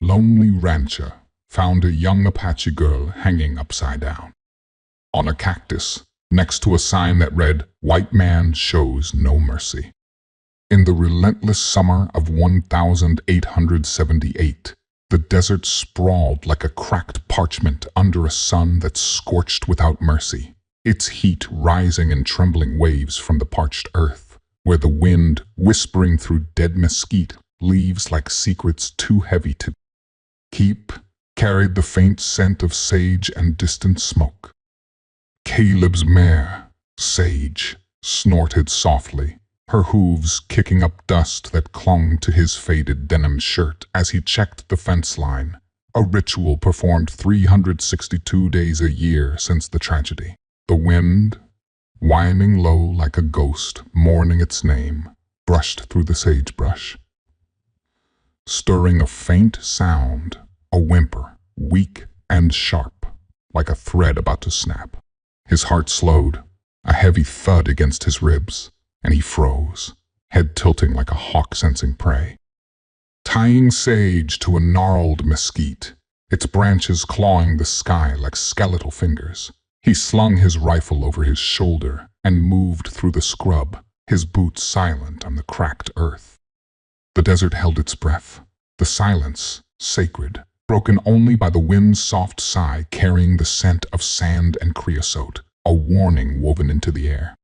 lonely rancher found a young Apache girl hanging upside down on a cactus next to a sign that read, "White man shows no mercy." In the relentless summer of 1878, the desert sprawled like a cracked parchment under a sun that scorched without mercy, its heat rising in trembling waves from the parched earth, where the wind, whispering through dead mesquite leaves like secrets too heavy to keep, carried the faint scent of sage and distant smoke. Caleb's mare, Sage, snorted softly, her hooves kicking up dust that clung to his faded denim shirt as he checked the fence line, a ritual performed 362 days a year since the tragedy. The wind, whining low like a ghost mourning its name, brushed through the sagebrush, stirring a faint sound, a whimper, weak and sharp, like a thread about to snap. His heart slowed, a heavy thud against his ribs, and he froze, head tilting like a hawk sensing prey. Tying Sage to a gnarled mesquite, its branches clawing the sky like skeletal fingers, he slung his rifle over his shoulder and moved through the scrub, his boots silent on the cracked earth. The desert held its breath, the silence sacred, broken only by the wind's soft sigh carrying the scent of sand and creosote, a warning woven into the air.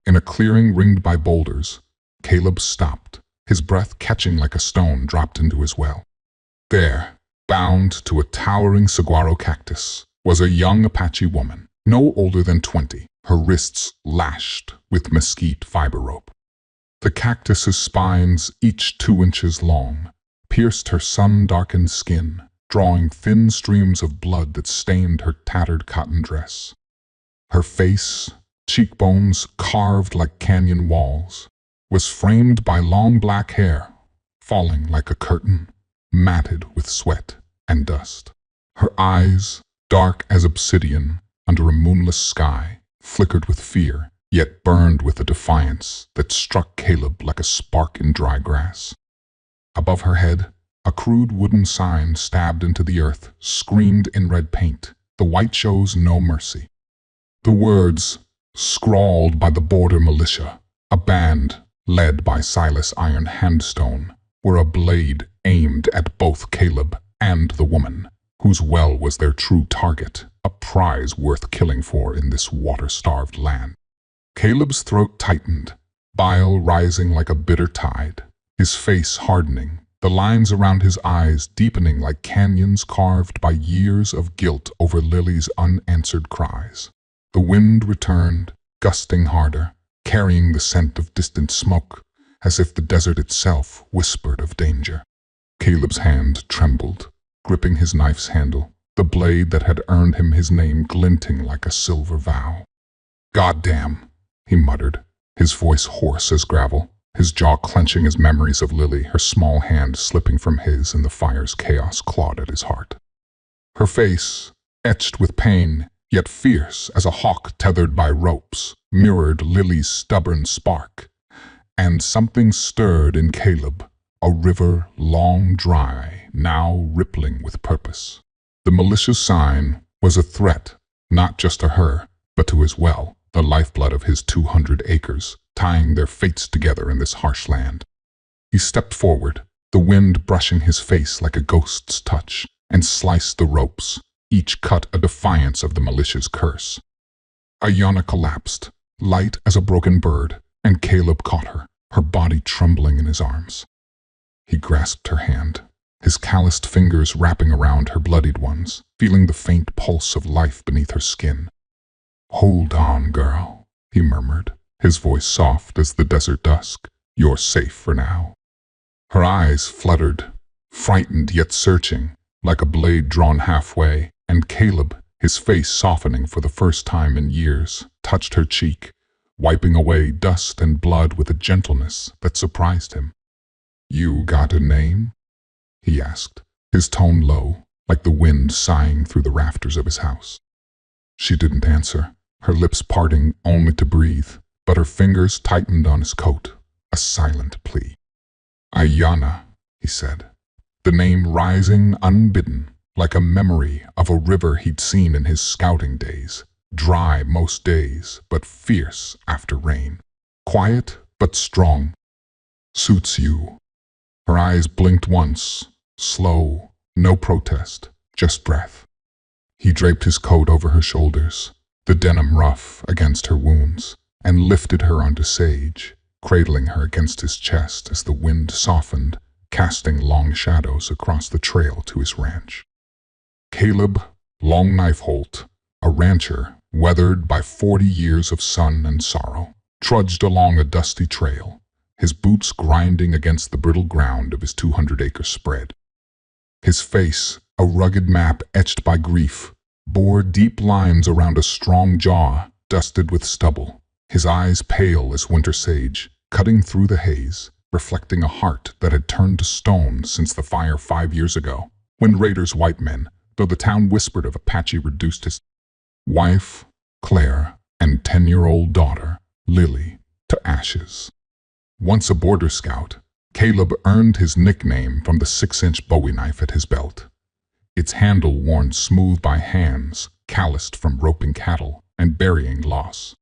In a clearing ringed by boulders, Caleb stopped, his breath catching like a stone dropped into his well. There, bound to a towering saguaro cactus, was a young Apache woman, no older than 20, her wrists lashed with mesquite fiber rope. The cactus's spines, each 2 inches long, pierced her sun-darkened skin, drawing thin streams of blood that stained her tattered cotton dress. Her face, cheekbones carved like canyon walls, was framed by long black hair, falling like a curtain, matted with sweat and dust. Her eyes, dark as obsidian under a moonless sky, flickered with fear, yet burned with a defiance that struck Caleb like a spark in dry grass. Above her head, a crude wooden sign stabbed into the earth screamed in red paint, "The white shows no mercy." The words, scrawled by the border militia, a band led by Silas Iron Handstone, were a blade aimed at both Caleb and the woman, whose well was their true target, a prize worth killing for in this water-starved land. Caleb's throat tightened, bile rising like a bitter tide, his face hardening, the lines around his eyes deepening like canyons carved by years of guilt over Lily's unanswered cries. The wind returned, gusting harder, carrying the scent of distant smoke, as if the desert itself whispered of danger. Caleb's hand trembled, gripping his knife's handle, the blade that had earned him his name glinting like a silver vow. "Goddamn," he muttered, his voice hoarse as gravel, his jaw clenching as memories of Lily, her small hand slipping from his and the fire's chaos clawed at his heart. Her face, etched with pain, yet fierce as a hawk tethered by ropes, mirrored Lily's stubborn spark, and something stirred in Caleb, a river long dry, now rippling with purpose. The militia sign was a threat, not just to her, but to his well, the lifeblood of his 200 acres, tying their fates together in this harsh land. He stepped forward, the wind brushing his face like a ghost's touch, and sliced the ropes, each cut a defiance of the militia's curse. Ayanna collapsed, light as a broken bird, and Caleb caught her, her body trembling in his arms. He grasped her hand, his calloused fingers wrapping around her bloodied ones, feeling the faint pulse of life beneath her skin. "Hold on, girl," he murmured, his voice soft as the desert dusk. "You're safe for now." Her eyes fluttered, frightened yet searching, like a blade drawn halfway, and Caleb, his face softening for the first time in years, touched her cheek, wiping away dust and blood with a gentleness that surprised him. "You got a name?" he asked, his tone low, like the wind sighing through the rafters of his house. She didn't answer, her lips parting only to breathe, but her fingers tightened on his coat, a silent plea. "Ayanna," he said. the name rising unbidden, like a memory of a river he'd seen in his scouting days, dry most days, but fierce after rain. Quiet, but strong. Suits you. Her eyes blinked once, slow, no protest, just breath. He draped his coat over her shoulders, the denim rough against her wounds, and lifted her onto Sage, cradling her against his chest as the wind softened, casting long shadows across the trail to his ranch. Caleb Longknife Holt, a rancher weathered by 40 years of sun and sorrow, trudged along a dusty trail, his boots grinding against the brittle ground of his 200-acre spread. His face, a rugged map etched by grief, bore deep lines around a strong jaw dusted with stubble, his eyes pale as winter sage, cutting through the haze, reflecting a heart that had turned to stone since the fire 5 years ago, when raiders white men, though the town whispered of Apache, reduced his wife, Claire, and 10-year-old daughter, Lily, to ashes. Once a border scout, Caleb earned his nickname from the 6-inch Bowie knife at his belt, its handle worn smooth by hands calloused from roping cattle and burying loss.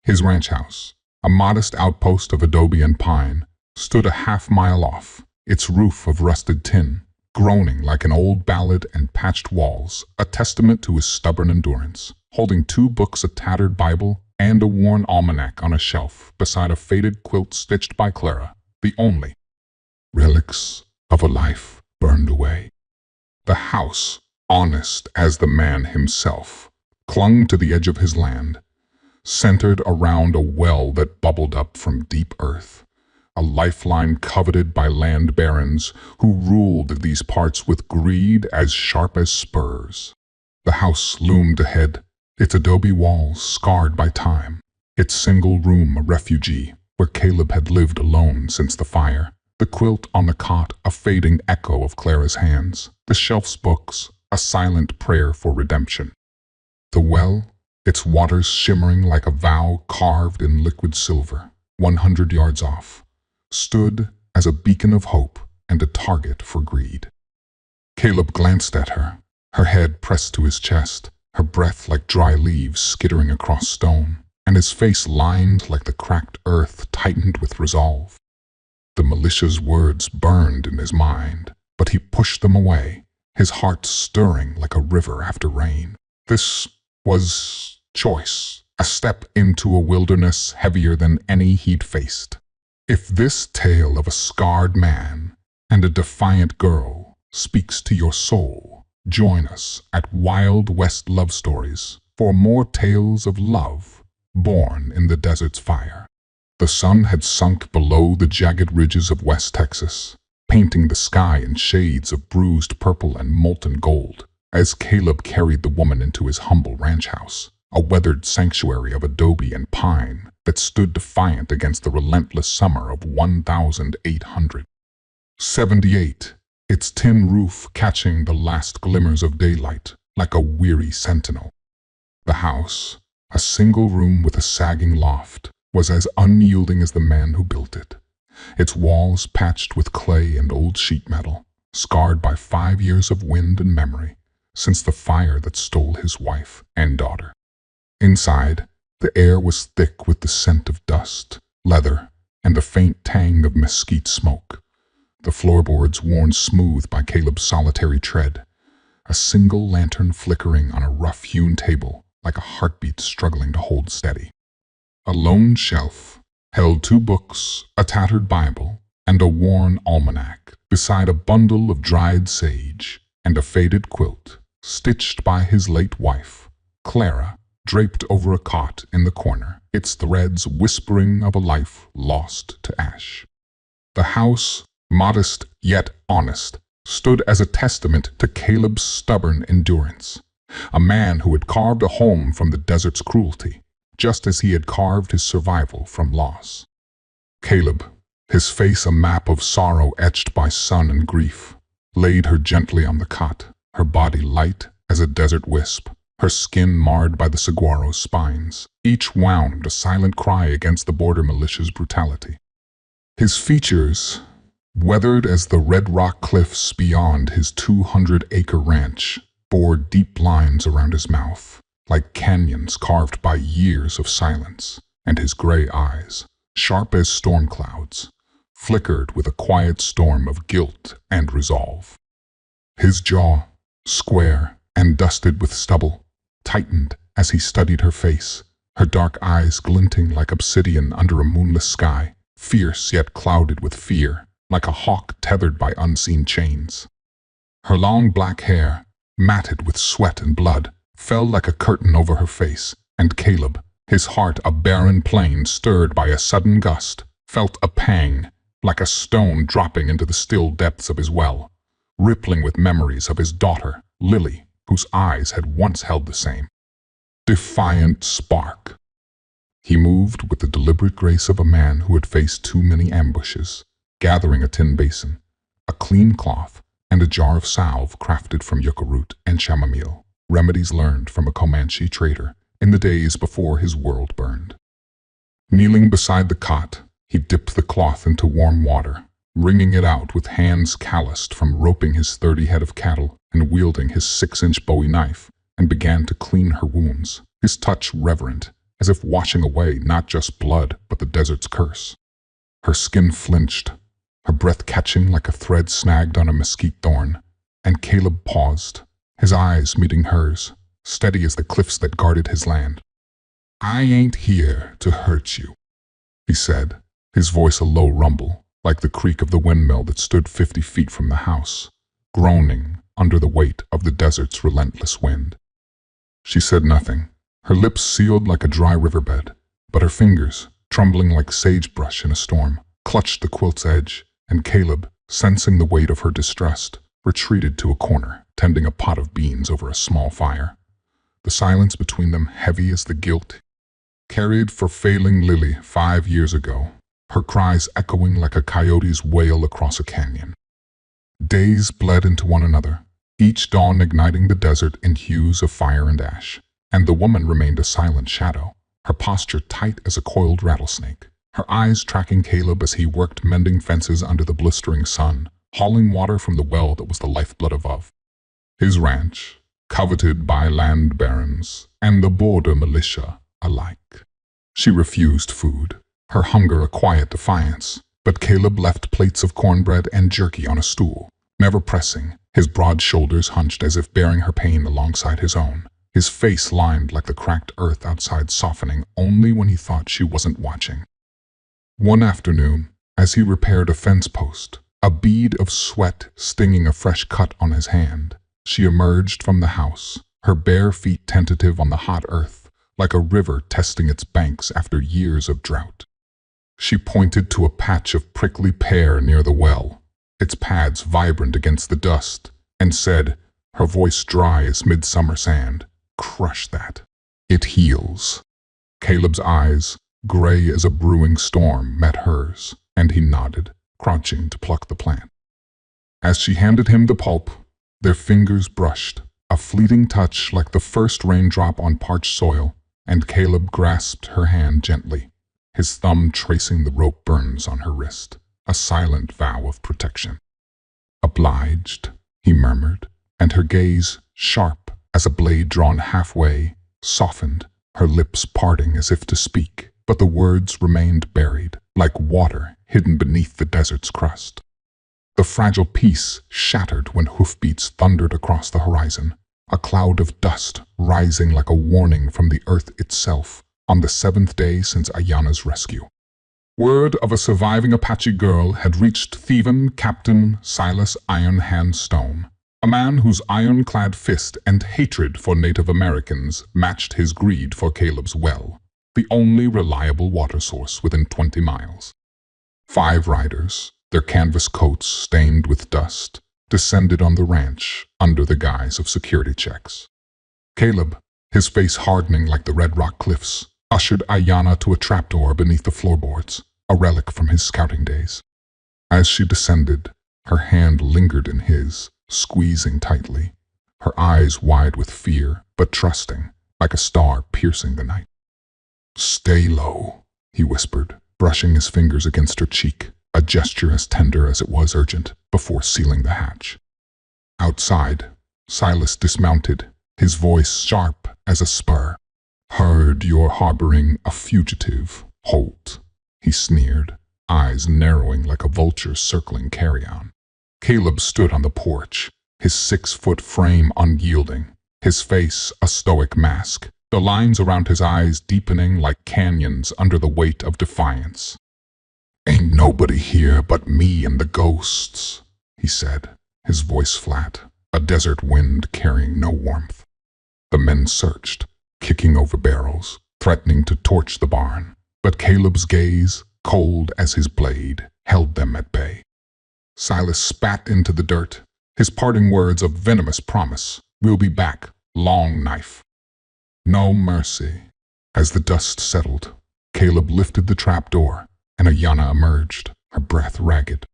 His ranch house, a modest outpost of adobe and pine, stood a half-mile off, its roof of rusted tin, groaning like an old ballad, and patched walls, a testament to his stubborn endurance, holding 2 books, a tattered Bible, and a worn almanac on a shelf beside a faded quilt stitched by Clara, the only relics of a life burned away. The house, honest as the man himself, clung to the edge of his land, centered around a well that bubbled up from deep earth, a lifeline coveted by land barons who ruled these parts with greed as sharp as spurs. The house loomed ahead, its adobe walls scarred by time, its single room a refugee where Caleb had lived alone since the fire, the quilt on the cot a fading echo of Clara's hands, the shelf's books a silent prayer for redemption. The well, its waters shimmering like a vow carved in liquid silver, 100 yards off, stood as a beacon of hope and a target for greed. Caleb glanced at her, her head pressed to his chest, her breath like dry leaves skittering across stone, and his face lined like the cracked earth tightened with resolve. The militia's words burned in his mind, but he pushed them away, his heart stirring like a river after rain. This was choice, a step into a wilderness heavier than any he'd faced. If this tale of a scarred man and a defiant girl speaks to your soul, join us at Wild West Love Stories for more tales of love born in the desert's fire. The sun had sunk below the jagged ridges of West Texas, painting the sky in shades of bruised purple and molten gold, as Caleb carried the woman into his humble ranch house, a weathered sanctuary of adobe and pine that stood defiant against the relentless summer of 1878, its tin roof catching the last glimmers of daylight like a weary sentinel. The house, a single room with a sagging loft, was as unyielding as the man who built it, its walls patched with clay and old sheet metal, scarred by 5 years of wind and memory since the fire that stole his wife and daughter. Inside, the air was thick with the scent of dust, leather, and the faint tang of mesquite smoke. The floorboards worn smooth by Caleb's solitary tread, a single lantern flickering on a rough-hewn table like a heartbeat struggling to hold steady. A lone shelf held 2 books, a tattered Bible, and a worn almanac, beside a bundle of dried sage and a faded quilt, stitched by his late wife, Clara, draped over a cot in the corner, its threads whispering of a life lost to ash. The house, modest yet honest, stood as a testament to Caleb's stubborn endurance, a man who had carved a home from the desert's cruelty, just as he had carved his survival from loss. Caleb, his face a map of sorrow etched by sun and grief, laid her gently on the cot, her body light as a desert wisp, her skin marred by the saguaro's spines, each wound a silent cry against the border militia's brutality. His features, weathered as the red rock cliffs beyond his 200-acre ranch, bore deep lines around his mouth, like canyons carved by years of silence, and his gray eyes, sharp as storm clouds, flickered with a quiet storm of guilt and resolve. His jaw, square and dusted with stubble, tightened as he studied her face, her dark eyes glinting like obsidian under a moonless sky, fierce yet clouded with fear, like a hawk tethered by unseen chains. Her long black hair, matted with sweat and blood, fell like a curtain over her face, and Caleb, his heart a barren plain stirred by a sudden gust, felt a pang, like a stone dropping into the still depths of his well, rippling with memories of his daughter, Lily, whose eyes had once held the same defiant spark. He moved with the deliberate grace of a man who had faced too many ambushes, gathering a tin basin, a clean cloth, and a jar of salve crafted from yucca root and chamomile, remedies learned from a Comanche trader in the days before his world burned. Kneeling beside the cot, he dipped the cloth into warm water, wringing it out with hands calloused from roping his 30 head of cattle and wielding his 6-inch Bowie knife, and began to clean her wounds, his touch reverent, as if washing away not just blood but the desert's curse. Her skin flinched, her breath catching like a thread snagged on a mesquite thorn, and Caleb paused, his eyes meeting hers, steady as the cliffs that guarded his land. "I ain't here to hurt you," he said, his voice a low rumble, like the creak of the windmill that stood 50 feet from the house, groaning under the weight of the desert's relentless wind. She said nothing, her lips sealed like a dry riverbed, but her fingers, trembling like sagebrush in a storm, clutched the quilt's edge, and Caleb, sensing the weight of her distrust, retreated to a corner, tending a pot of beans over a small fire. The silence between them heavy as the guilt carried for failing Lily 5 years ago, her cries echoing like a coyote's wail across a canyon. Days bled into one another, each dawn igniting the desert in hues of fire and ash, and the woman remained a silent shadow, her posture tight as a coiled rattlesnake, her eyes tracking Caleb as he worked mending fences under the blistering sun, hauling water from the well that was the lifeblood above. His ranch, coveted by land barons and the border militia alike. She refused food, her hunger a quiet defiance, but Caleb left plates of cornbread and jerky on a stool, never pressing, his broad shoulders hunched as if bearing her pain alongside his own, his face lined like the cracked earth outside softening only when he thought she wasn't watching. One afternoon, as he repaired a fence post, a bead of sweat stinging a fresh cut on his hand, she emerged from the house, her bare feet tentative on the hot earth, like a river testing its banks after years of drought. She pointed to a patch of prickly pear near the well, its pads vibrant against the dust, and said, her voice dry as midsummer sand, "Crush that. It heals." Caleb's eyes, gray as a brewing storm, met hers, and he nodded, crouching to pluck the plant. As she handed him the pulp, their fingers brushed, a fleeting touch like the first raindrop on parched soil, and Caleb grasped her hand gently, his thumb tracing the rope burns on her wrist, a silent vow of protection. "Obliged," he murmured, and her gaze, sharp as a blade drawn halfway, softened, her lips parting as if to speak, but the words remained buried, like water hidden beneath the desert's crust. The fragile peace shattered when hoofbeats thundered across the horizon, a cloud of dust rising like a warning from the earth itself on the 7th day since Ayana's rescue. Word of a surviving Apache girl had reached Theban Captain Silas Iron Hand Stone, a man whose ironclad fist and hatred for Native Americans matched his greed for Caleb's well, the only reliable water source within 20 miles. 5 riders, their canvas coats stained with dust, descended on the ranch under the guise of security checks. Caleb, his face hardening like the red rock cliffs, ushered Ayana to a trapdoor beneath the floorboards, a relic from his scouting days. As she descended, her hand lingered in his, squeezing tightly, her eyes wide with fear, but trusting, like a star piercing the night. "Stay low," he whispered, brushing his fingers against her cheek, a gesture as tender as it was urgent, before sealing the hatch. Outside, Silas dismounted, his voice sharp as a spur. "Heard you're harboring a fugitive, Holt," he sneered, eyes narrowing like a vulture circling carrion. Caleb stood on the porch, his 6-foot frame unyielding, his face a stoic mask, the lines around his eyes deepening like canyons under the weight of defiance. "Ain't nobody here but me and the ghosts," he said, his voice flat, a desert wind carrying no warmth. The men searched, kicking over barrels, threatening to torch the barn, but Caleb's gaze, cold as his blade, held them at bay. Silas spat into the dirt, his parting words of venomous promise. "We'll be back, long knife." No mercy. As the dust settled, Caleb lifted the trapdoor, and Ayanna emerged, her breath ragged.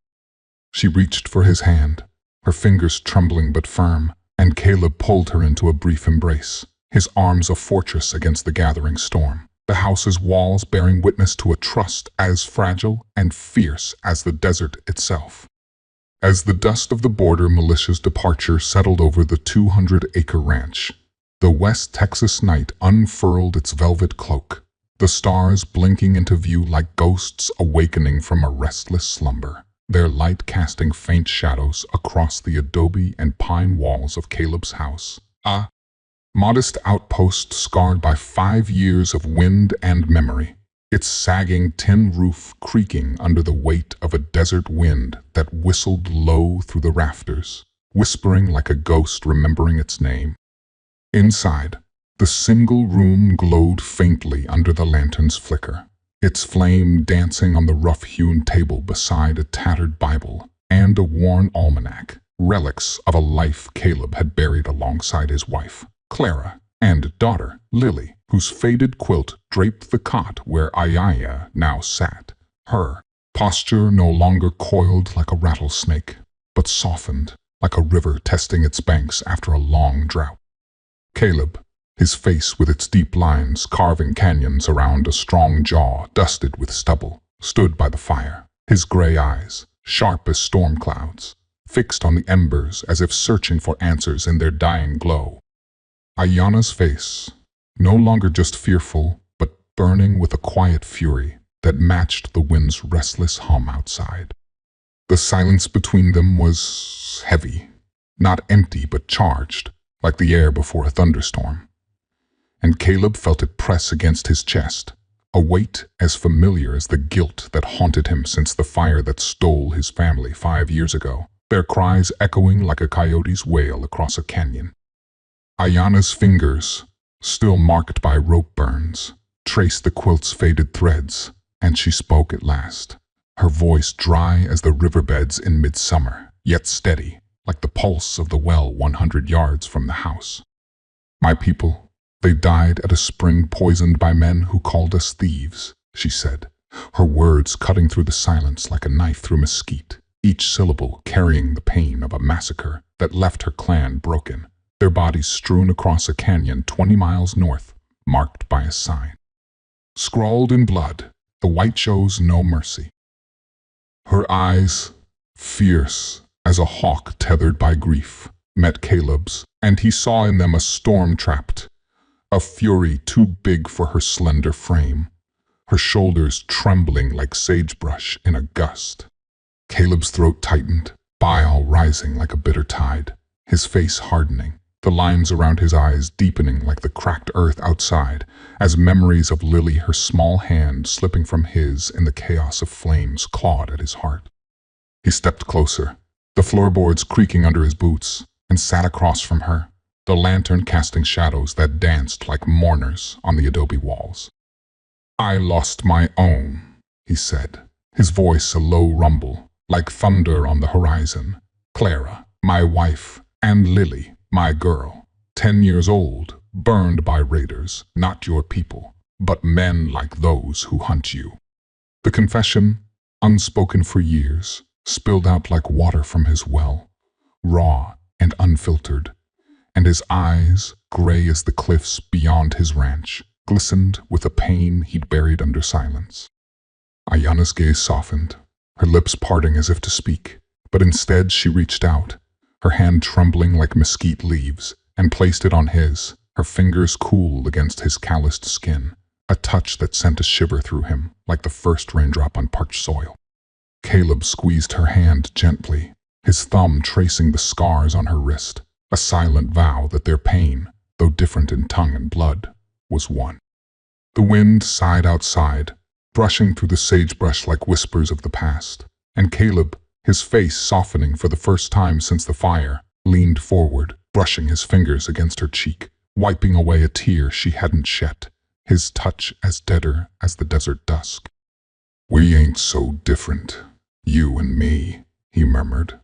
She reached for his hand, her fingers trembling but firm, and Caleb pulled her into a brief embrace, his arms a fortress against the gathering storm, the house's walls bearing witness to a trust as fragile and fierce as the desert itself. As the dust of the border militia's departure settled over the 200-acre ranch, the West Texas night unfurled its velvet cloak, the stars blinking into view like ghosts awakening from a restless slumber, their light casting faint shadows across the adobe and pine walls of Caleb's house, a modest outpost scarred by 5 years of wind and memory, its sagging tin roof creaking under the weight of a desert wind that whistled low through the rafters, whispering like a ghost remembering its name. Inside, the single room glowed faintly under the lantern's flicker, its flame dancing on the rough-hewn table beside a tattered Bible and a worn almanac, relics of a life Caleb had buried alongside his wife, Clara, and daughter, Lily, whose faded quilt draped the cot where Ayanna now sat, her posture no longer coiled like a rattlesnake, but softened like a river testing its banks after a long drought. Caleb, his face with its deep lines carving canyons around a strong jaw dusted with stubble, stood by the fire, his gray eyes, sharp as storm clouds, fixed on the embers as if searching for answers in their dying glow. Ayanna's face, no longer just fearful, but burning with a quiet fury that matched the wind's restless hum outside. The silence between them was heavy, not empty but charged, like the air before a thunderstorm. And Caleb felt it press against his chest, a weight as familiar as the guilt that haunted him since the fire that stole his family 5 years ago, their cries echoing like a coyote's wail across a canyon. Ayanna's fingers, still marked by rope burns, traced the quilt's faded threads, and she spoke at last, her voice dry as the riverbeds in midsummer, yet steady, like the pulse of the well 100 yards from the house. "My people, they died at a spring poisoned by men who called us thieves," she said, her words cutting through the silence like a knife through mesquite, each syllable carrying the pain of a massacre that left her clan broken, their bodies strewn across a canyon 20 miles north, marked by a sign. Scrawled in blood, the white shows no mercy. Her eyes, fierce as a hawk tethered by grief, met Caleb's, and he saw in them a storm trapped, a fury too big for her slender frame, her shoulders trembling like sagebrush in a gust. Caleb's throat tightened, bile rising like a bitter tide, his face hardening, the lines around his eyes deepening like the cracked earth outside, as memories of Lily, her small hand slipping from his in the chaos of flames, clawed at his heart. He stepped closer, the floorboards creaking under his boots, and sat across from her, the lantern casting shadows that danced like mourners on the adobe walls. "I lost my own," he said, his voice a low rumble, like thunder on the horizon. "Clara, my wife, and Lily, my girl, 10 years old, burned by raiders, not your people, but men like those who hunt you." The confession, unspoken for years, spilled out like water from his well, raw and unfiltered, and his eyes, gray as the cliffs beyond his ranch, glistened with a pain he'd buried under silence. Ayanna's gaze softened, her lips parting as if to speak. But instead she reached out, her hand trembling like mesquite leaves, and placed it on his, her fingers cool against his calloused skin, a touch that sent a shiver through him, like the first raindrop on parched soil. Caleb squeezed her hand gently, his thumb tracing the scars on her wrist, a silent vow that their pain, though different in tongue and blood, was one. The wind sighed outside, brushing through the sagebrush like whispers of the past, and Caleb, his face softening for the first time since the fire, leaned forward, brushing his fingers against her cheek, wiping away a tear she hadn't shed, his touch as deader as the desert dusk. "We ain't so different, you and me," he murmured,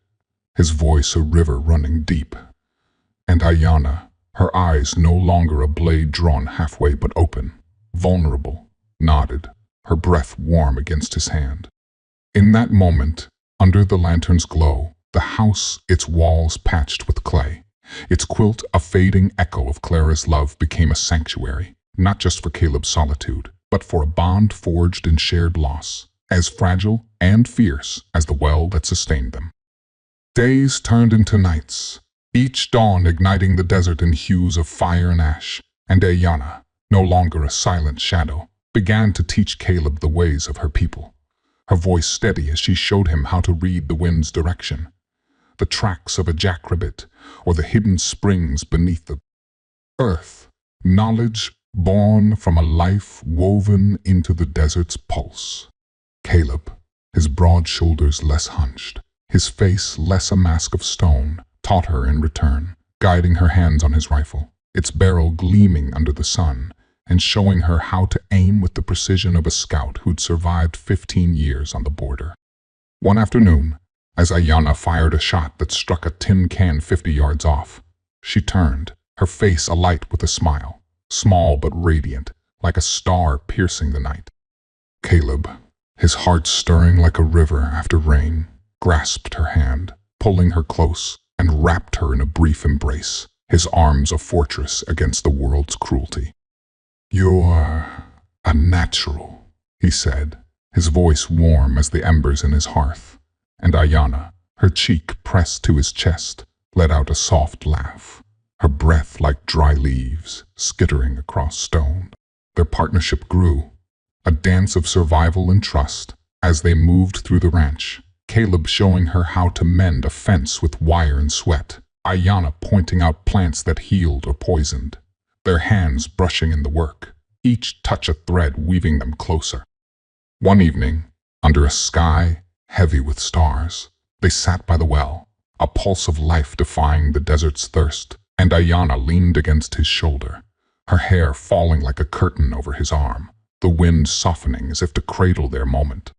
his voice a river running deep. And Ayanna, her eyes no longer a blade drawn halfway but open, vulnerable, nodded, her breath warm against his hand. In that moment, under the lantern's glow, the house, its walls patched with clay, its quilt a fading echo of Clara's love, became a sanctuary, not just for Caleb's solitude, but for a bond forged in shared loss, as fragile and fierce as the well that sustained them. Days turned into nights, each dawn igniting the desert in hues of fire and ash, and Ayanna, no longer a silent shadow, began to teach Caleb the ways of her people, her voice steady as she showed him how to read the wind's direction, the tracks of a jackrabbit, or the hidden springs beneath the earth, knowledge born from a life woven into the desert's pulse. Caleb, his broad shoulders less hunched, his face less a mask of stone, taught her in return, guiding her hands on his rifle, its barrel gleaming under the sun, and showing her how to aim with the precision of a scout who'd survived 15 years on the border. One afternoon, as Ayanna fired a shot that struck a tin can 50 yards off, she turned, her face alight with a smile, small but radiant, like a star piercing the night. Caleb, his heart stirring like a river after rain, grasped her hand, pulling her close, and wrapped her in a brief embrace, his arms a fortress against the world's cruelty. "You're a natural," he said, his voice warm as the embers in his hearth, and Ayanna, her cheek pressed to his chest, let out a soft laugh, her breath like dry leaves skittering across stone. Their partnership grew, a dance of survival and trust, as they moved through the ranch, Caleb showing her how to mend a fence with wire and sweat, Ayanna pointing out plants that healed or poisoned, their hands brushing in the work, each touch a thread weaving them closer. One evening, under a sky heavy with stars, they sat by the well, a pulse of life defying the desert's thirst, and Ayanna leaned against his shoulder, her hair falling like a curtain over his arm, the wind softening as if to cradle their moment.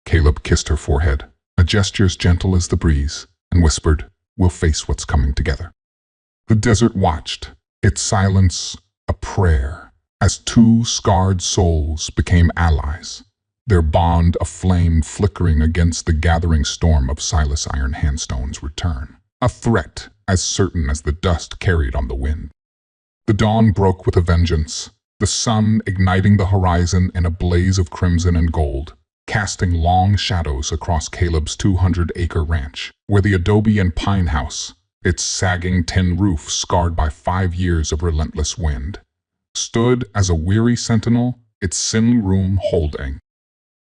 Caleb kissed her forehead, a gesture as gentle as the breeze, and whispered, "We'll face what's coming together." The desert watched, its silence a prayer, as two scarred souls became allies, their bond a flame flickering against the gathering storm of Silas Iron Handstone's return, a threat as certain as the dust carried on the wind. The dawn broke with a vengeance, the sun igniting the horizon in a blaze of crimson and gold, casting long shadows across Caleb's 200-acre ranch, where the adobe and pine house, its sagging tin roof scarred by 5 years of relentless wind, stood as a weary sentinel, its sin room holding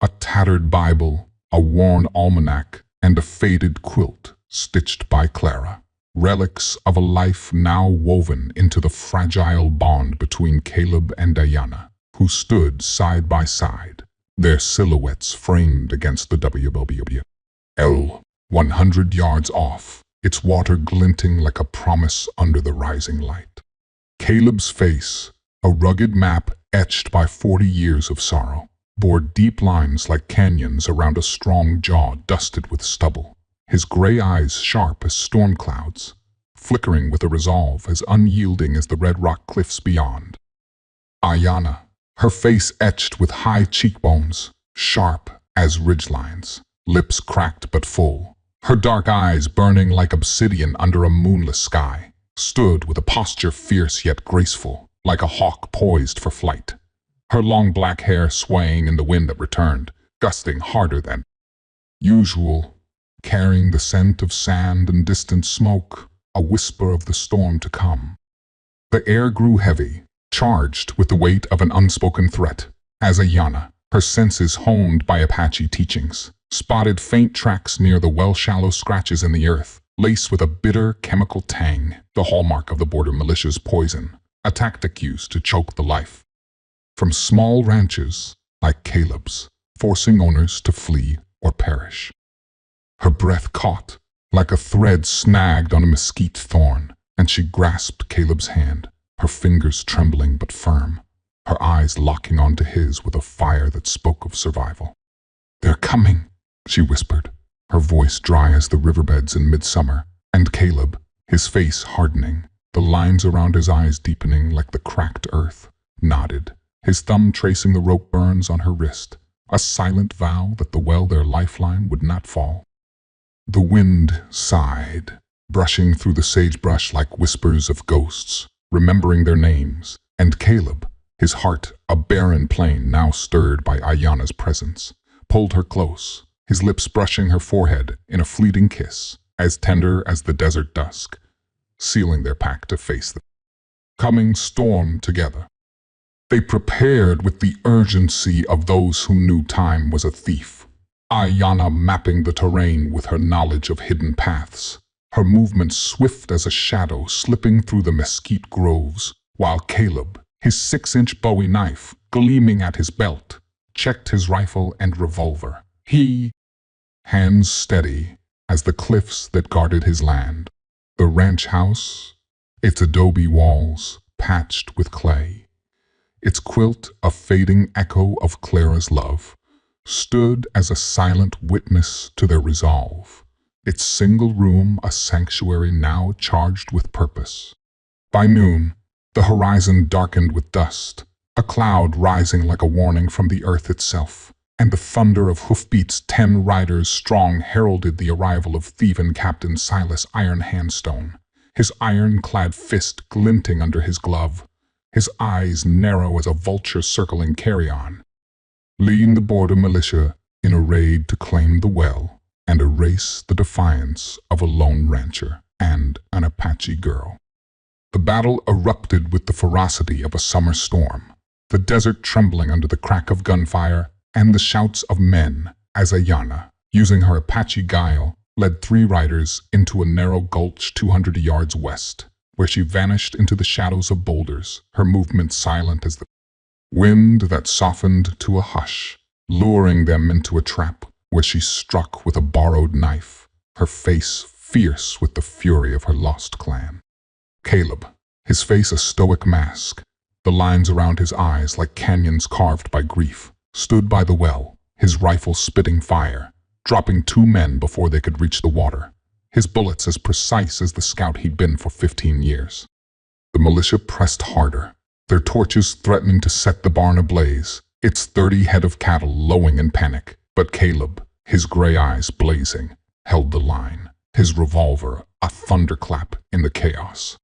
a tattered Bible, a worn almanac, and a faded quilt stitched by Clara, relics of a life now woven into the fragile bond between Caleb and Ayanna, who stood side by side, their silhouettes framed against the WWL 100 yards off, its water glinting like a promise under the rising light. Caleb's face, a rugged map etched by 40 years of sorrow, bore deep lines like canyons around a strong jaw dusted with stubble, his gray eyes sharp as storm clouds, flickering with a resolve as unyielding as the red rock cliffs beyond. Ayanna, her face etched with high cheekbones, sharp as ridgelines, lips cracked but full, her dark eyes burning like obsidian under a moonless sky, stood with a posture fierce yet graceful, like a hawk poised for flight, her long black hair swaying in the wind that returned, gusting harder than usual, carrying the scent of sand and distant smoke, a whisper of the storm to come. The air grew heavy, charged with the weight of an unspoken threat, as Ayana, her senses honed by Apache teachings, spotted faint tracks near the well-shallow scratches in the earth, laced with a bitter chemical tang, the hallmark of the border militia's poison, a tactic used to choke the life from small ranches like Caleb's, forcing owners to flee or perish. Her breath caught, like a thread snagged on a mesquite thorn, and she grasped Caleb's hand, her fingers trembling but firm, her eyes locking onto his with a fire that spoke of survival. "They're coming," she whispered, her voice dry as the riverbeds in midsummer, and Caleb, his face hardening, the lines around his eyes deepening like the cracked earth, nodded, his thumb tracing the rope burns on her wrist, a silent vow that the well their lifeline would not fall. The wind sighed, brushing through the sagebrush like whispers of ghosts, remembering their names, and Caleb, his heart a barren plain now stirred by Ayana's presence, pulled her close, his lips brushing her forehead in a fleeting kiss, as tender as the desert dusk, sealing their pact to face the coming storm together. They prepared with the urgency of those who knew time was a thief, Ayana mapping the terrain with her knowledge of hidden paths, her movements swift as a shadow slipping through the mesquite groves, while Caleb, his 6-inch Bowie knife gleaming at his belt, checked his rifle and revolver. He, hands steady as the cliffs that guarded his land. The ranch house, its adobe walls patched with clay, its quilt a fading echo of Clara's love, stood as a silent witness to their resolve, its single room a sanctuary now charged with purpose. By noon, the horizon darkened with dust, a cloud rising like a warning from the earth itself, and the thunder of hoofbeats 10 riders strong heralded the arrival of thieving Captain Silas Iron Handstone, his iron-clad fist glinting under his glove, his eyes narrow as a vulture circling carrion, leading the border militia in a raid to claim the well and erase the defiance of a lone rancher and an Apache girl. The battle erupted with the ferocity of a summer storm, the desert trembling under the crack of gunfire and the shouts of men as Ayana, using her Apache guile, led 3 riders into a narrow gulch 200 yards west, where she vanished into the shadows of boulders, her movement silent as the wind that softened to a hush, luring them into a trap where she struck with a borrowed knife, her face fierce with the fury of her lost clan. Caleb, his face a stoic mask, the lines around his eyes like canyons carved by grief, stood by the well, his rifle spitting fire, dropping 2 men before they could reach the water, his bullets as precise as the scout he'd been for 15 years. The militia pressed harder, their torches threatening to set the barn ablaze, its 30 head of cattle lowing in panic. But Caleb, his gray eyes blazing, held the line, his revolver a thunderclap in the chaos.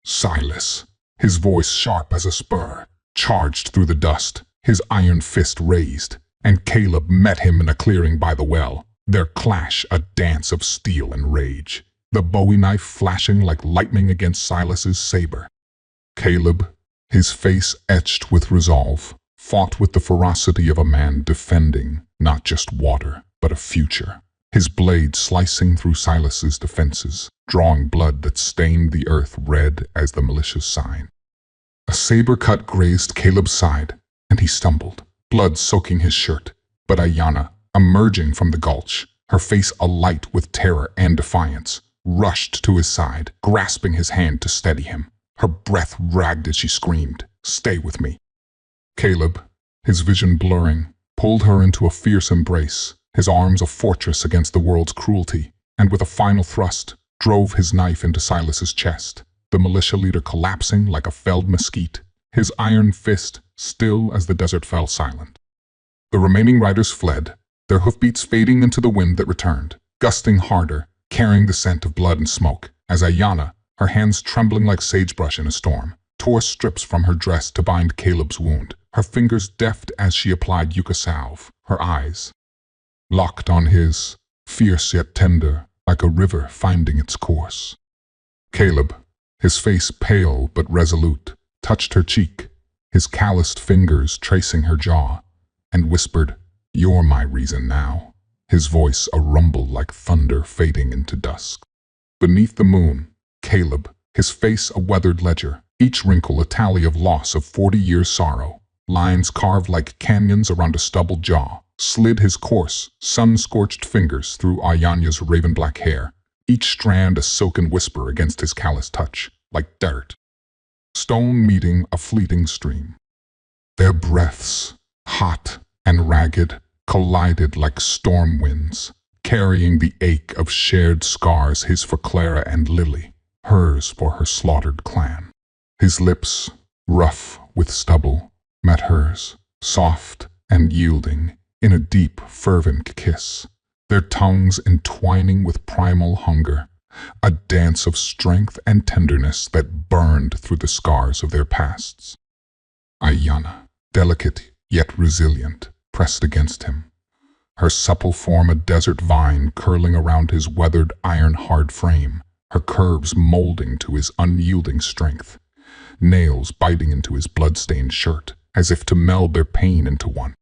Silas, his voice sharp as a spur, charged through the dust, his iron fist raised, and Caleb met him in a clearing by the well, their clash a dance of steel and rage, the Bowie knife flashing like lightning against Silas's saber. Caleb, his face etched with resolve, fought with the ferocity of a man defending not just water, but a future, his blade slicing through Silas's defenses, drawing blood that stained the earth red as the militia's sign. A saber cut grazed Caleb's side, and he stumbled, blood soaking his shirt. But Ayana, emerging from the gulch, her face alight with terror and defiance, rushed to his side, grasping his hand to steady him. Her breath ragged as she screamed, "Stay with me." Caleb, his vision blurring, pulled her into a fierce embrace, his arms a fortress against the world's cruelty, and with a final thrust, drove his knife into Silas's chest, the militia leader collapsing like a felled mesquite, his iron fist still as the desert fell silent. The remaining riders fled, their hoofbeats fading into the wind that returned, gusting harder, carrying the scent of blood and smoke, as Ayana, her hands trembling like sagebrush in a storm, tore strips from her dress to bind Caleb's wound, her fingers deft as she applied yucca salve, her eyes locked on his, fierce yet tender, like a river finding its course. Caleb, his face pale but resolute, touched her cheek, his calloused fingers tracing her jaw, and whispered, "You're my reason now," his voice a rumble like thunder fading into dusk. Beneath the moon, Caleb, his face a weathered ledger, each wrinkle a tally of loss of 40 years' sorrow, lines carved like canyons around a stubbled jaw, slid his coarse, sun-scorched fingers through Ayanya's raven-black hair, each strand a silken whisper against his callous touch, like dirt. Stone meeting a fleeting stream. Their breaths, hot and ragged, collided like storm winds, carrying the ache of shared scars, his for Clara and Lily, hers for her slaughtered clan. His lips, rough with stubble, met hers, soft and yielding, in a deep, fervent kiss, their tongues entwining with primal hunger, a dance of strength and tenderness that burned through the scars of their pasts. Ayana, delicate yet resilient, pressed against him, her supple form a desert vine curling around his weathered iron-hard frame, her curves molding to his unyielding strength, nails biting into his blood-stained shirt, as if to meld their pain into one.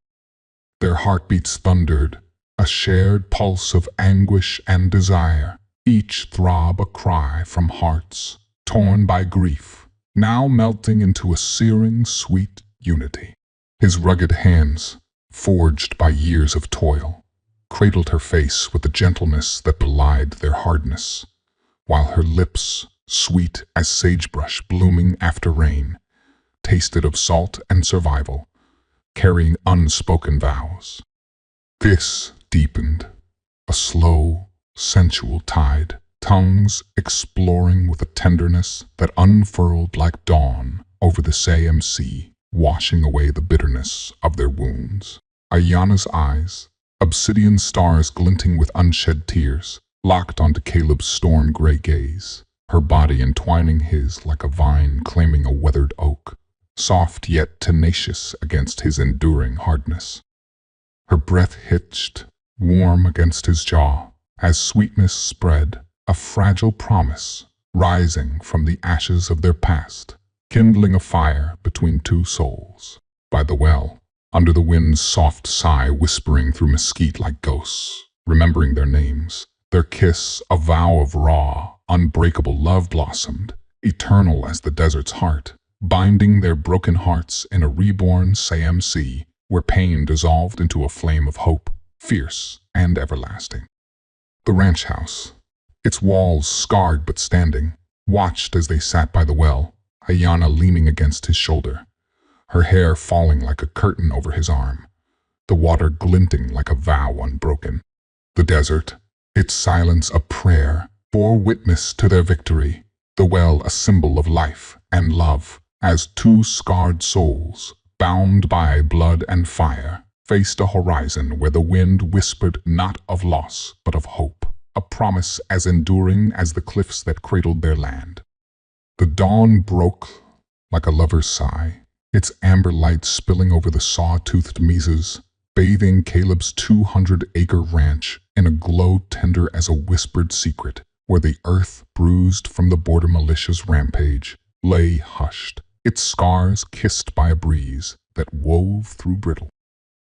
Their heartbeats thundered, a shared pulse of anguish and desire, each throb a cry from hearts torn by grief, now melting into a searing, sweet unity. His rugged hands, forged by years of toil, cradled her face with a gentleness that belied their hardness, while her lips, sweet as sagebrush blooming after rain, tasted of salt and survival, carrying unspoken vows. This deepened, a slow, sensual tide, tongues exploring with a tenderness that unfurled like dawn over the Siam Sea, washing away the bitterness of their wounds. Ayana's eyes, obsidian stars glinting with unshed tears, locked onto Caleb's storm-gray gaze, her body entwining his like a vine claiming a weathered oak, soft yet tenacious against his enduring hardness. Her breath hitched, warm against his jaw, as sweetness spread, a fragile promise rising from the ashes of their past, kindling a fire between two souls. By the well, under the wind's soft sigh whispering through mesquite like ghosts, remembering their names, their kiss a vow of raw, unbreakable love blossomed, eternal as the desert's heart, binding their broken hearts in a reborn Siam Sea, where pain dissolved into a flame of hope, fierce and everlasting. The ranch house, its walls scarred but standing, watched as they sat by the well, Ayana leaning against his shoulder, her hair falling like a curtain over his arm, the water glinting like a vow unbroken. The desert, its silence a prayer, bore witness to their victory, the well a symbol of life and love, as two scarred souls, bound by blood and fire, faced a horizon where the wind whispered not of loss but of hope, a promise as enduring as the cliffs that cradled their land. The dawn broke like a lover's sigh, its amber light spilling over the saw-toothed mesas, bathing Caleb's 200-acre ranch in a glow tender as a whispered secret, where the earth, bruised from the border militia's rampage, lay hushed, its scars kissed by a breeze that wove through brittle.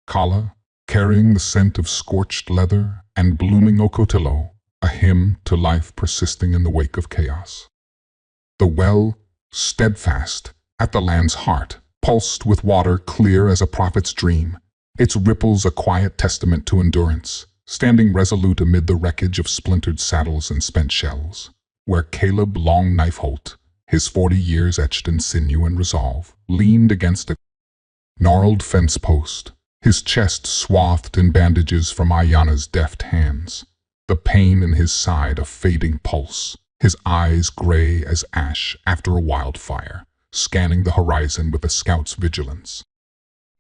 Kala, carrying the scent of scorched leather and blooming ocotillo, a hymn to life persisting in the wake of chaos. The well, steadfast, at the land's heart, pulsed with water clear as a prophet's dream, its ripples a quiet testament to endurance, standing resolute amid the wreckage of splintered saddles and spent shells, where Caleb Long Knife Holt, his 40 years etched in sinew and resolve, leaned against a gnarled fence post, his chest swathed in bandages from Ayana's deft hands, the pain in his side a fading pulse, his eyes gray as ash after a wildfire, scanning the horizon with a scout's vigilance,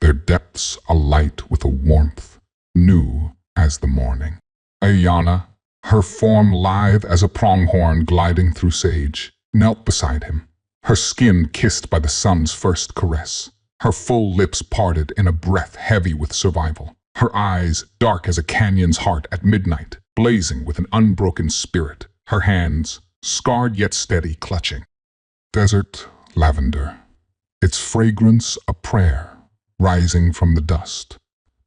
their depths alight with a warmth new as the morning. Ayana, her form lithe as a pronghorn gliding through sage, knelt beside him, her skin kissed by the sun's first caress, her full lips parted in a breath heavy with survival. Her eyes dark as a canyon's heart at midnight, blazing with an unbroken spirit, her hands, scarred yet steady, clutching. Desert lavender, its fragrance a prayer, rising from the dust.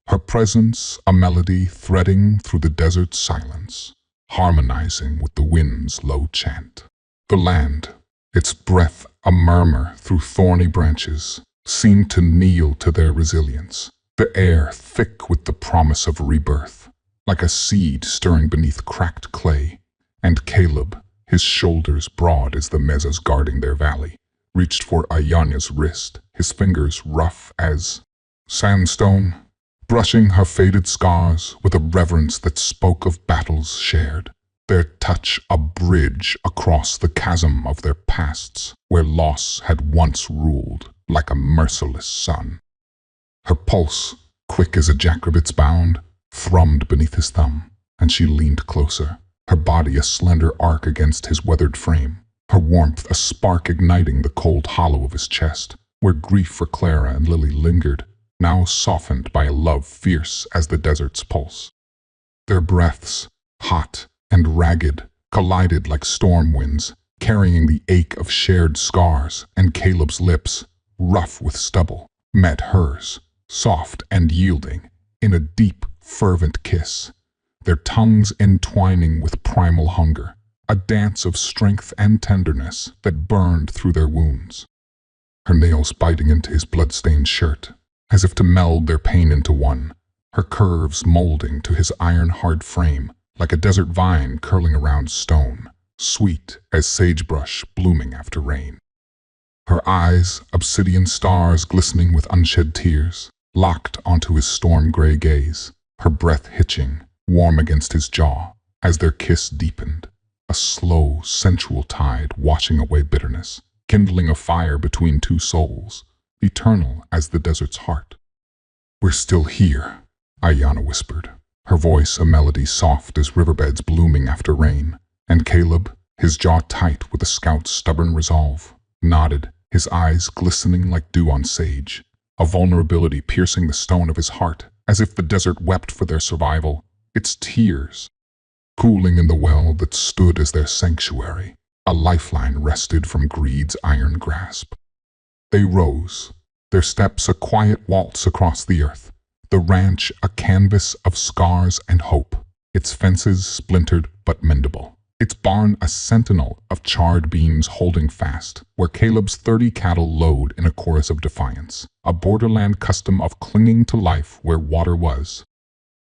Her presence a melody threading through the desert's silence, harmonizing with the wind's low chant. The land, its breath a murmur through thorny branches, seemed to kneel to their resilience. The air thick with the promise of rebirth, like a seed stirring beneath cracked clay. And Caleb, his shoulders broad as the mesas guarding their valley, reached for Ayanya's wrist, his fingers rough as sandstone, brushing her faded scars with a reverence that spoke of battles shared, their touch a bridge across the chasm of their pasts, where loss had once ruled like a merciless sun. Her pulse, quick as a jackrabbit's bound, thrummed beneath his thumb, and she leaned closer, her body a slender arc against his weathered frame, her warmth a spark igniting the cold hollow of his chest, where grief for Clara and Lily lingered, now softened by a love fierce as the desert's pulse. Their breaths, hot and ragged, collided like storm winds, carrying the ache of shared scars, and Caleb's lips, rough with stubble, met hers, soft and yielding, in a deep, fervent kiss, their tongues entwining with primal hunger, a dance of strength and tenderness that burned through their wounds. Her nails biting into his blood-stained shirt, as if to meld their pain into one, her curves molding to his iron-hard frame, like a desert vine curling around stone, sweet as sagebrush blooming after rain. Her eyes, obsidian stars glistening with unshed tears, locked onto his storm-gray gaze, her breath hitching, warm against his jaw, as their kiss deepened, a slow, sensual tide washing away bitterness, kindling a fire between two souls, eternal as the desert's heart. "We're still here," Ayana whispered, her voice a melody soft as riverbeds blooming after rain, and Caleb, his jaw tight with a scout's stubborn resolve, nodded, his eyes glistening like dew on sage, a vulnerability piercing the stone of his heart, as if the desert wept for their survival, its tears cooling in the well that stood as their sanctuary, a lifeline wrested from greed's iron grasp. They rose, their steps a quiet waltz across the earth, the ranch a canvas of scars and hope, its fences splintered but mendable, its barn a sentinel of charred beams holding fast, where Caleb's 30 cattle lowed in a chorus of defiance, a borderland custom of clinging to life where water was.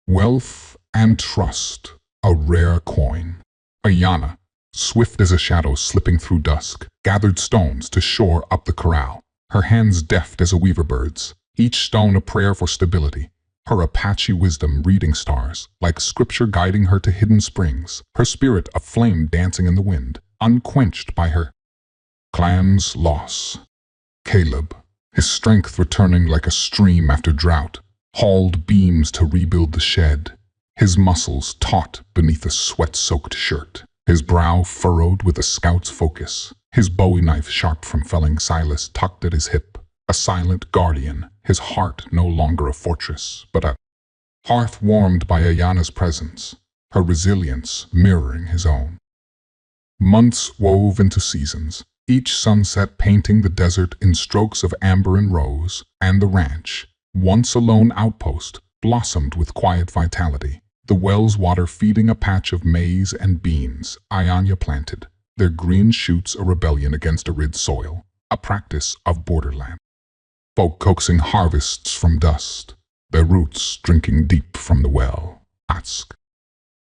Wealth and trust, a rare coin. Ayana, swift as a shadow slipping through dusk, gathered stones to shore up the corral, her hands deft as a weaver bird's, each stone a prayer for stability, her Apache wisdom reading stars, like scripture guiding her to hidden springs, her spirit a flame dancing in the wind, unquenched by her clan's loss. Caleb, his strength returning like a stream after drought, hauled beams to rebuild the shed, his muscles taut beneath a sweat-soaked shirt, his brow furrowed with a scout's focus, his bowie knife sharp from felling Silas tucked at his hip, a silent guardian, his heart no longer a fortress, but a hearth warmed by Ayana's presence, her resilience mirroring his own. Months wove into seasons, each sunset painting the desert in strokes of amber and rose, and the ranch, once a lone outpost, blossomed with quiet vitality, the well's water feeding a patch of maize and beans Ayanya planted, their green shoots a rebellion against arid soil, a practice of borderland. Folk coaxing harvests from dust, their roots drinking deep from the well. Ask.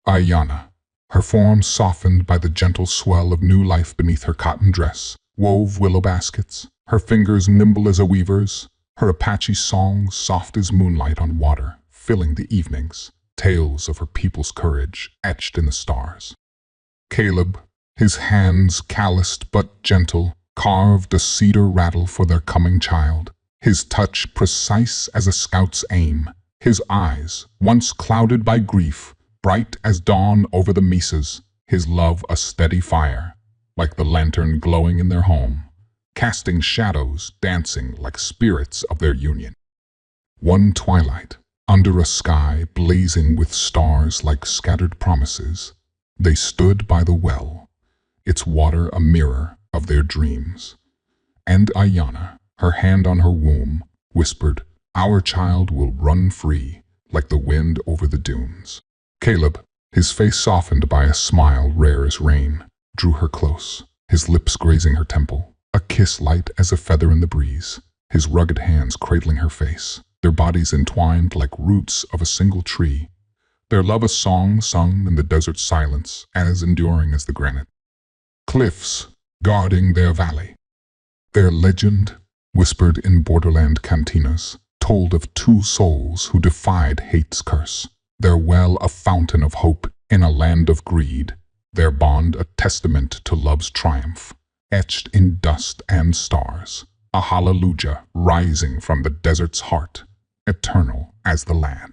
Ayana, her form softened by the gentle swell of new life beneath her cotton dress, wove willow baskets, her fingers nimble as a weaver's, her Apache song soft as moonlight on water, filling the evenings, tales of her people's courage etched in the stars. Caleb, his hands calloused but gentle, carved a cedar rattle for their coming child, his touch precise as a scout's aim, his eyes, once clouded by grief, bright as dawn over the mesas, his love a steady fire, like the lantern glowing in their home, casting shadows dancing like spirits of their union. One twilight, Under a sky blazing with stars like scattered promises, they stood by the well, its water a mirror of their dreams. And Ayana, her hand on her womb, whispered, "Our child will run free like the wind over the dunes." Caleb, his face softened by a smile rare as rain, drew her close, his lips grazing her temple, a kiss light as a feather in the breeze, his rugged hands cradling her face, their bodies entwined like roots of a single tree, their love a song sung in the desert silence as enduring as the granite cliffs guarding their valley. Their legend, whispered in borderland cantinas, told of two souls who defied hate's curse, their well a fountain of hope in a land of greed, their bond a testament to love's triumph, etched in dust and stars, a hallelujah rising from the desert's heart, eternal as the land.